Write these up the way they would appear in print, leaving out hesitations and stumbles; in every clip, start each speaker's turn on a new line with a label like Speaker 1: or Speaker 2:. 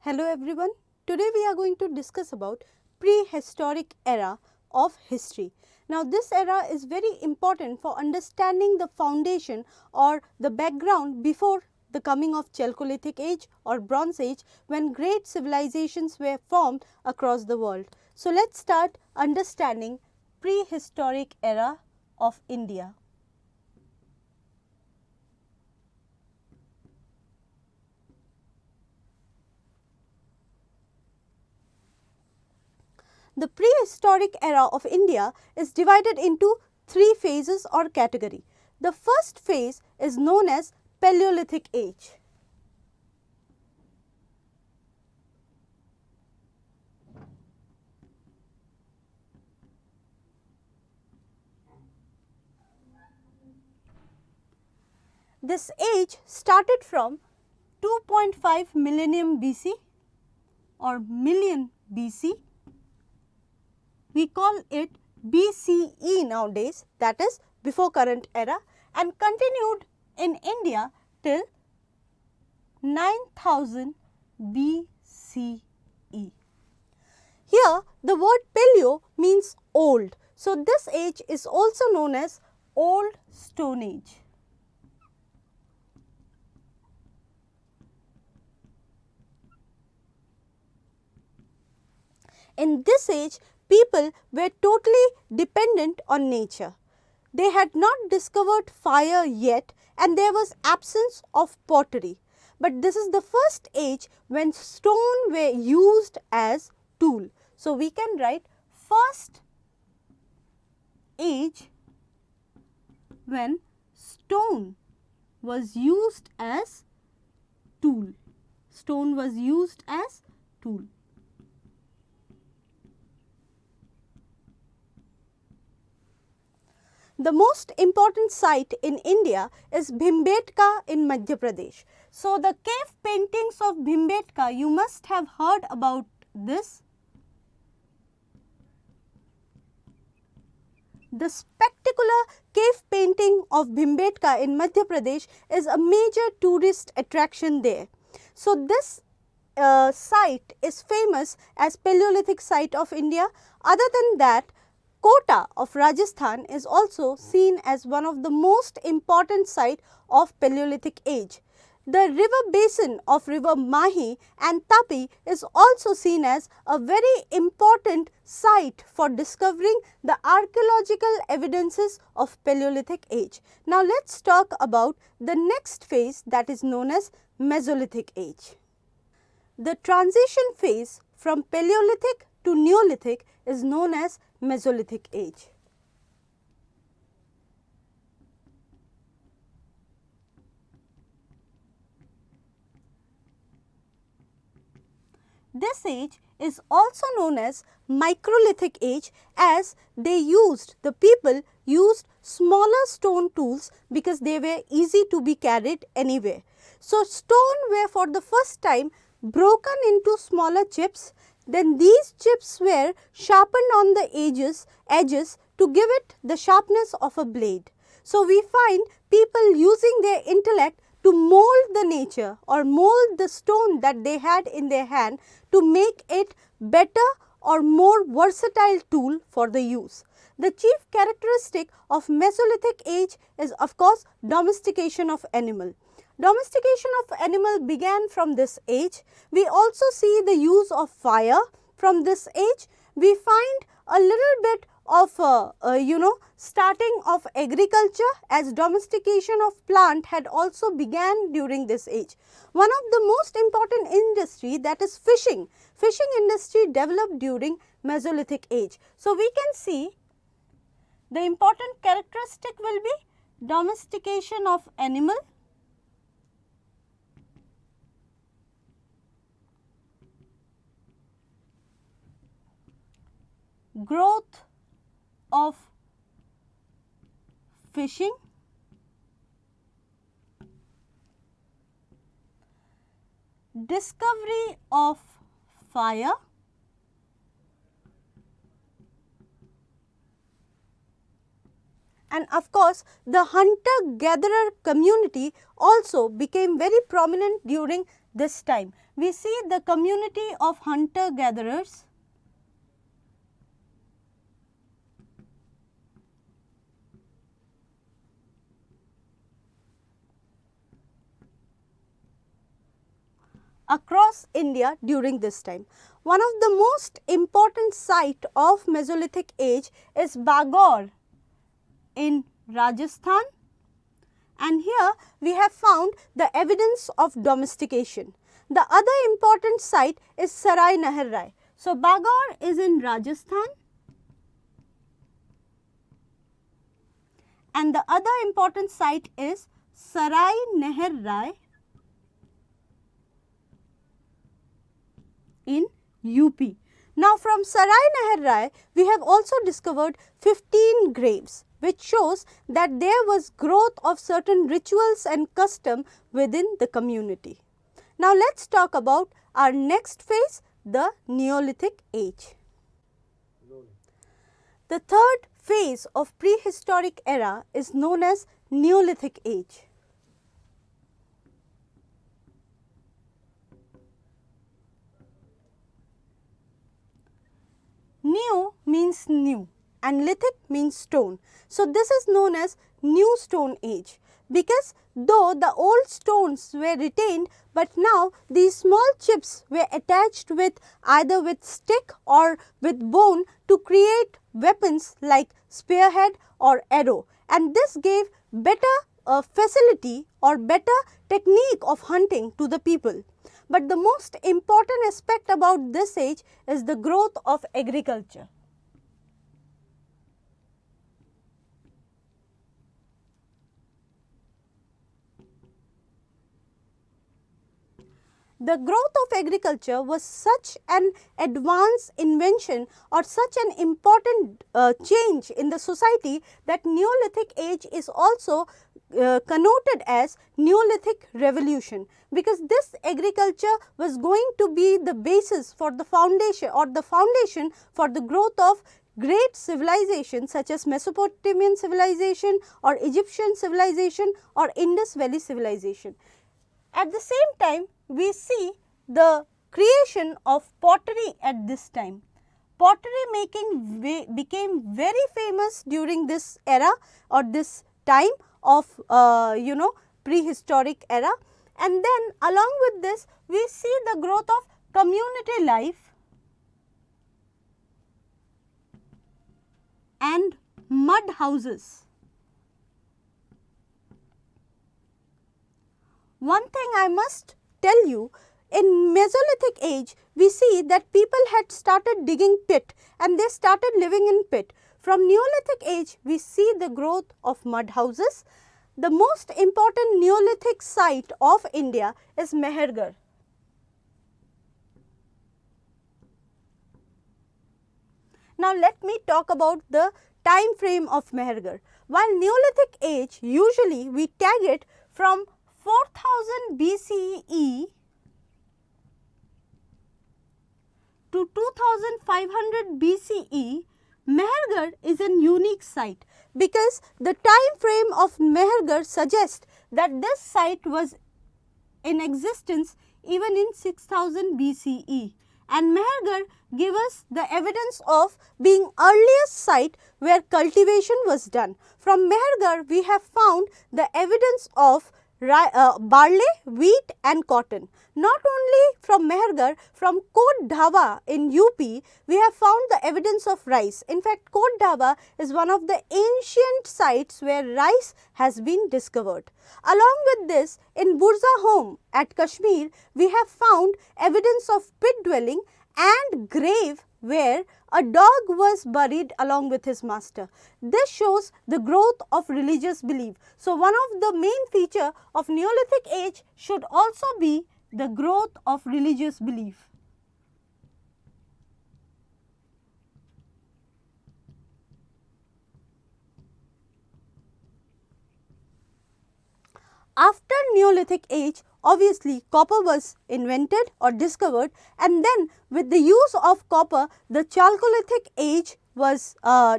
Speaker 1: Hello everyone. Today we are going to discuss about prehistoric era of history. Now this era is very important for understanding the foundation or the background before the coming of Chalcolithic Age or Bronze Age, when great civilizations were formed across the world. So let's start understanding prehistoric era of India. The prehistoric era of India is divided into three phases or category. The first phase is known as Paleolithic Age. This age started from 2.5 millennium BC or million BC. We call it BCE nowadays, that is before current era, and continued in India till 9000 BCE. Here the word Paleo means old. So this age is also known as Old Stone Age. In this age, people were totally dependent on nature. They had not discovered fire yet and there was absence of pottery. But this is the first age when stone were used as tool. So we can write first age when stone was used as tool. Stone was used as tool. The most important site in India is Bhimbetka in Madhya Pradesh. So the cave paintings of Bhimbetka, you must have heard about this. The spectacular cave painting of Bhimbetka in Madhya Pradesh is a major tourist attraction there. So this site is famous as Paleolithic site of India. Other than that, Kota of Rajasthan is also seen as one of the most important sites of Paleolithic Age. The river basin of river Mahi and Tapi is also seen as a very important site for discovering the archaeological evidences of Paleolithic Age. Now let's talk about the next phase, that is known as Mesolithic Age. The transition phase from Paleolithic to Neolithic is known as Mesolithic Age. This age is also known as Microlithic Age, as the people used smaller stone tools because they were easy to be carried anywhere. So stone were for the first time broken into smaller chips. Then these chips were sharpened on the edges to give it the sharpness of a blade. So we find people using their intellect to mold the nature or mold the stone that they had in their hand to make it better or more versatile tool for the use. The chief characteristic of Mesolithic Age is of course domestication of animal. Domestication of animal began from this age. We also see the use of fire from this age. We find a little bit of starting of agriculture, as domestication of plant had also began during this age. One of the most important industry, that is fishing. Fishing industry developed during Mesolithic Age. So we can see the important characteristic will be domestication of animal, growth of fishing, discovery of fire, And of course, the hunter-gatherer community also became very prominent during this time. We see the community of hunter-gatherers across India during this time. One of the most important site of Mesolithic age is Baruah in Rajasthan, and here we have found the evidence of domestication. The other important site is Sarai Nahr Rai. So, Baruah is in Rajasthan, and the other important site is Sarai Nahr Rai in UP. Now, from Sarai Nahr Rai, we have also discovered 15 graves, which shows that there was growth of certain rituals and custom within the community. Now, let us talk about our next phase, the Neolithic age. The third phase of prehistoric era is known as Neolithic age. Neo means new and lithic means stone. So, this is known as New Stone Age, because though the old stones were retained, but now these small chips were attached with either with stick or with bone to create weapons like spearhead or arrow, and this gave better facility or better technique of hunting to the people. But the most important aspect about this age is the growth of agriculture. The growth of agriculture was such an advanced invention or such an important change in the society that Neolithic age is also connoted as Neolithic revolution, because this agriculture was going to be the basis for the foundation or the foundation for the growth of great civilizations such as Mesopotamian civilization or Egyptian civilization or Indus Valley civilization. At the same time, we see the creation of pottery at this time. Pottery making became very famous during this era or this time of prehistoric era, and then along with this we see the growth of community life and mud houses. One thing I must tell you, in Mesolithic age we see that people had started digging pit and they started living in pit. From Neolithic age we see the growth of mud houses. The most important Neolithic site of India is Mehrgarh. Now, let me talk about the time frame of Mehrgarh. While Neolithic age usually we tag it from 4000 BCE to 2500 BCE, Mehrgarh is a unique site, because the time frame of Mehrgarh suggests that this site was in existence even in 6000 BCE, and Mehrgarh gives us the evidence of being earliest site where cultivation was done. From Mehrgarh we have found the evidence of barley, wheat and cotton. Not only from Mehrgarh, from Kot Dhava in UP, we have found the evidence of rice. In fact, Kot Dhava is one of the ancient sites where rice has been discovered. Along with this, in Burza home at Kashmir, we have found evidence of pit dwelling and grave where a dog was buried along with his master. This shows the growth of religious belief. So, one of the main feature of Neolithic age should also be the growth of religious belief. After Neolithic age, obviously copper was invented or discovered, and then with the use of copper the Chalcolithic age was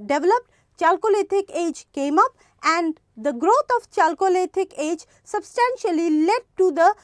Speaker 1: developed. Chalcolithic age came up, and the growth of Chalcolithic age substantially led to the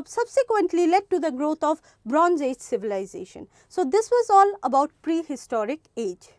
Speaker 1: subsequently led to the growth of Bronze Age civilization. So, this was all about prehistoric age.